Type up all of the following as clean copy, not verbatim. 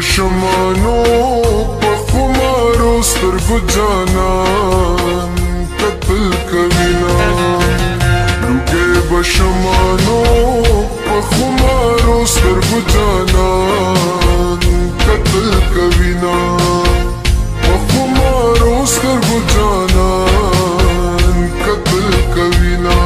बशमानो पखुमारो स्तरगु जानन कत्ल कविना लुगे बशमानो पखुमारो स्तरगु जानन कत्ल कविना पखुमारो स्तरगु जानन कत्ल कविना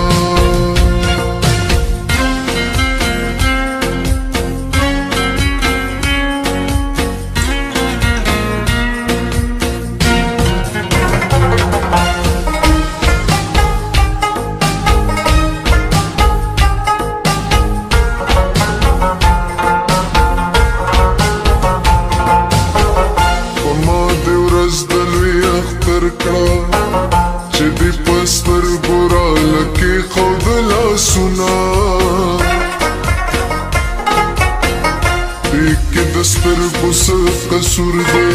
पस्तर बुरा लके खौदला सुना देख के दस्तर बुस कसूर दे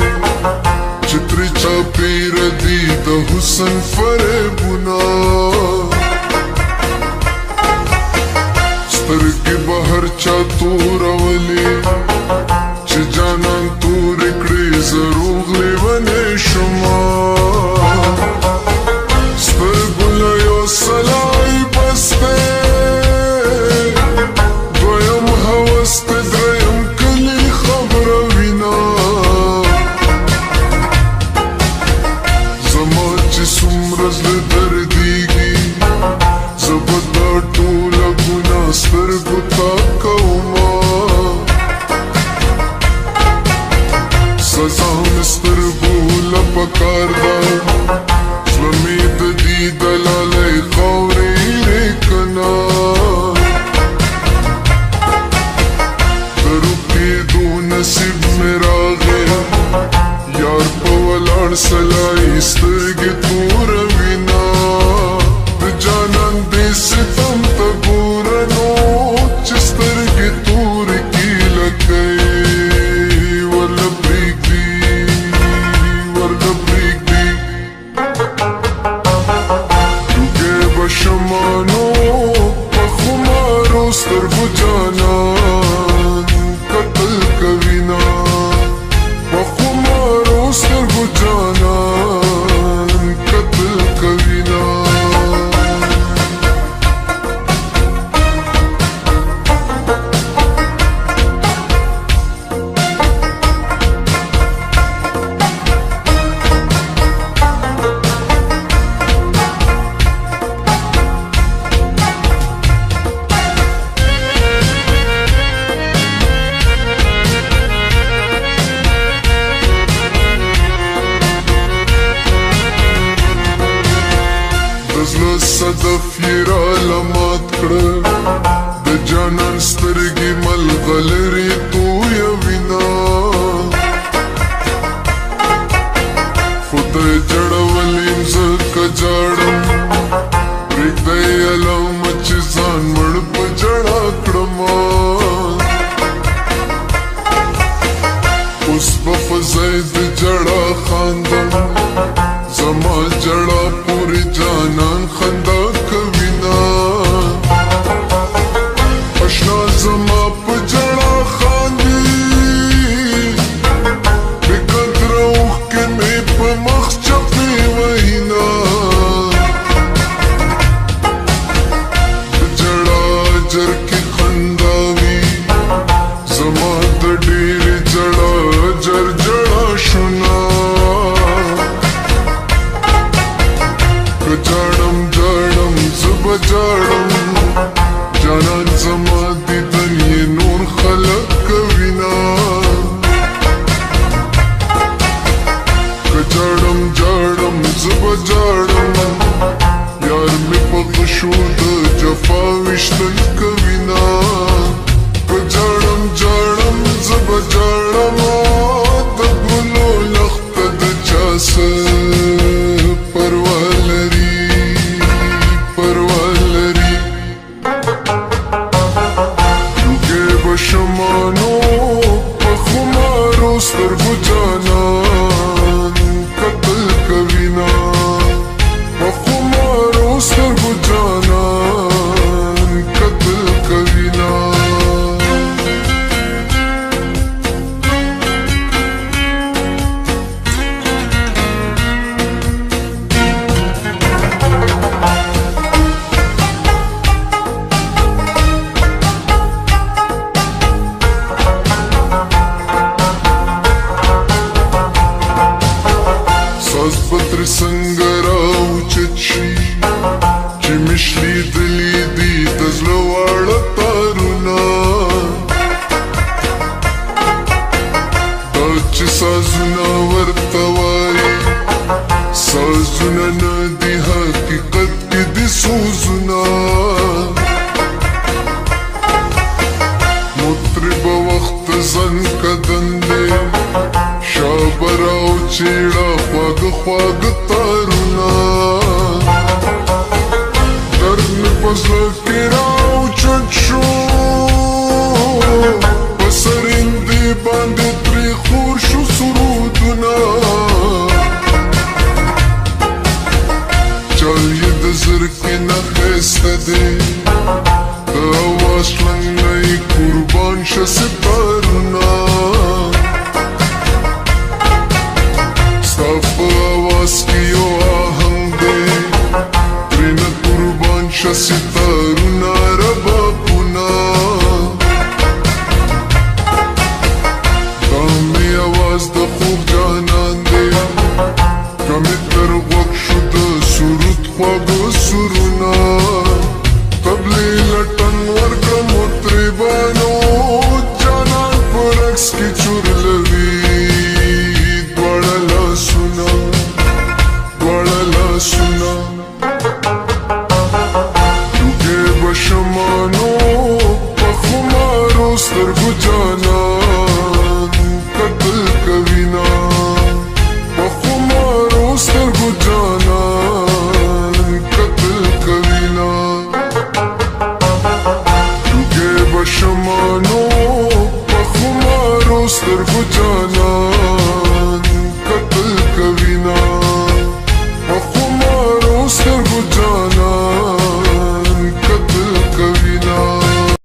चित्र चापी रदी द हुसन फरे बुना स्तर के बाहर चा तू रवली च जाना तू रिकड़ी जरूर ले बने शुमा सलाई बस्ते द्वयम हवस्ते द्वयम कली खबर विना जमाच सुमरज दर्दीगी जबदा टूला गुना स्तर गुता कौमा सजा मिस्तर भूला पकारदा स्वमीत दी दलाले खौरे रेकना दरुके दो नसीब मेरा गया यार पवलाड़ सलाई स्तरगे तूर विना जानन दे सितम तबूरनो चिस्तरगे तूर की लगे वरल ब्रीगी बशमानो पखुमारो स्तरगु जानन कत्ल कविना पखुमारो स्तरगु जानन कत्ल कविना सदफ येरा लमात कड़ द जानन स्तरगी मलगलरी तू यविना खुद जड़वलिम ज़क जाड़म रिगदय अलम चिज़ान मड़प जड़ा कडमा उस बफज़ैद जड़ा खानदम जमा जड़ा पूरी जानन खंदा कविना अशना जमा पजड़ा खांदी बिकद्रों के में पमख चपे वहीना जड़ा जर के खंदावी जमा तडीर जड़ा जर जड़ा शुना जाड़म जाड़म जुब जाड़म जानन समाधि दनिये नूर खलक कविना जाड़म जाड़म जुब जाड़म यार में पगशूद जफा विश्तन कविना जाड़म जाड़म जुब जाड़म तबुलो लख्तद चास बशमानो पखुमारो स्तरगु जानन कत्ल कविना पखुमारो स्तरगु जानन कत्ल لیدلی دی د زړه واړه تارونه دا چې سازونه ورته وایي سازونه نه دي حقیقت کې دي سوزونه مطرب وخت زن کدن دی شابر او چیړه خواږ خواږ تارونه درد مې په زړه کې راوچت شو په سرندې باندې ترې خور شو سرودونه چل یې د زرکې نه ښایسته دی د اواز شلنګ نه یې قربان شه سپارونه ستا په اواز کې یو آهنګ دی ترېنه قربان شه ستارونه ربابونه دا مې اواز د خوږ جانان دی که مې تر غوږ شو د سرود خواږه سرونه طبلې لټن ورکړه مطربانو جانان په رقص کې چورلوي دواړه لاسونه لوګې به شمانو